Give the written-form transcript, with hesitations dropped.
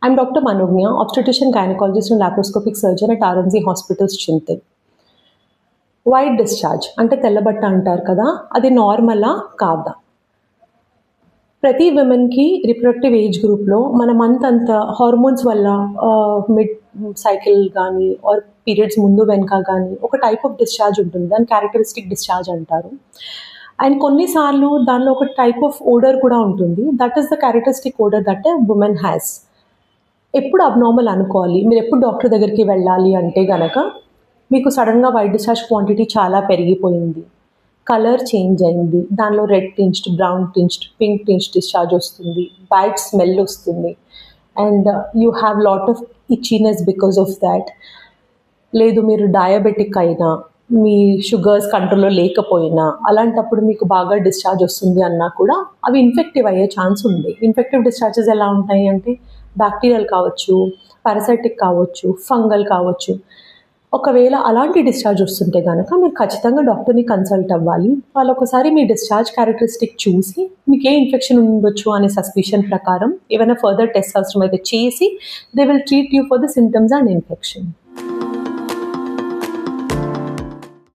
I'm Dr. Manognya, obstetrician gynecologist and laparoscopic surgeon at RNZ Hospitals, Chintal. White discharge అంటే తెల్లబట్ట అంటారు కదా, అది నార్మలా కాదా? ప్రతి విమెన్కి రిప్రొడక్టివ్ ఏజ్ గ్రూప్లో మన మంత్ అంతా హార్మోన్స్ వల్ల మిడ్ సైకిల్ కానీ ఆర్ పీరియడ్స్ ముందు వెనక కానీ ఒక టైప్ ఆఫ్ డిశ్చార్జ్ ఉంటుంది, దాన్ని క్యారెక్టరిస్టిక్ డిశ్చార్జ్ అంటారు. అండ్ కొన్నిసార్లు దానిలో ఒక టైప్ ఆఫ్ ఓడర్ కూడా ఉంటుంది, that is the characteristic odour that a woman has. ఎప్పుడు అబ్నార్మల్ అనుకోవాలి? మీరు ఎప్పుడు డాక్టర్ దగ్గరికి వెళ్ళాలి అంటే గనక మీకు సడన్గా వైట్ డిశ్చార్జ్ క్వాంటిటీ చాలా పెరిగిపోయింది, కలర్ చేంజ్ అయింది, దానిలో red tinged, brown tinged, pink tinged discharge వస్తుంది, బ్యాడ్ స్మెల్ వస్తుంది, and you have lot of itchiness because of that. లేదు మీరు డయాబెటిక్ అయినా, మీ షుగర్స్ కంట్రోల్లో లేకపోయినా, అలాంటప్పుడు మీకు బాగా డిశ్చార్జ్ వస్తుంది అన్నా కూడా అవి ఇన్ఫెక్టివ్ అయ్యే ఛాన్స్ ఉంది. ఇన్ఫెక్టివ్ డిశ్చార్జెస్ ఎలా ఉంటాయి అంటే బ్యాక్టీరియల్ కావచ్చు, పారాసైటిక్ కావచ్చు, ఫంగల్ కావచ్చు. ఒకవేళ అలాంటి డిశ్చార్జ్ వస్తుంటే కనుక మీరు ఖచ్చితంగా డాక్టర్ని కన్సల్ట్ అవ్వాలి. వాళ్ళు ఒకసారి మీ డిశ్చార్జ్ క్యారెక్టరిస్టిక్ చూసి మీకు ఏ ఇన్ఫెక్షన్ ఉండొచ్చు అనే సస్పిషన్ ప్రకారం ఏమైనా ఫర్దర్ టెస్ట్ అవసరం అయితే చేసి they will treat you for the symptoms and infection.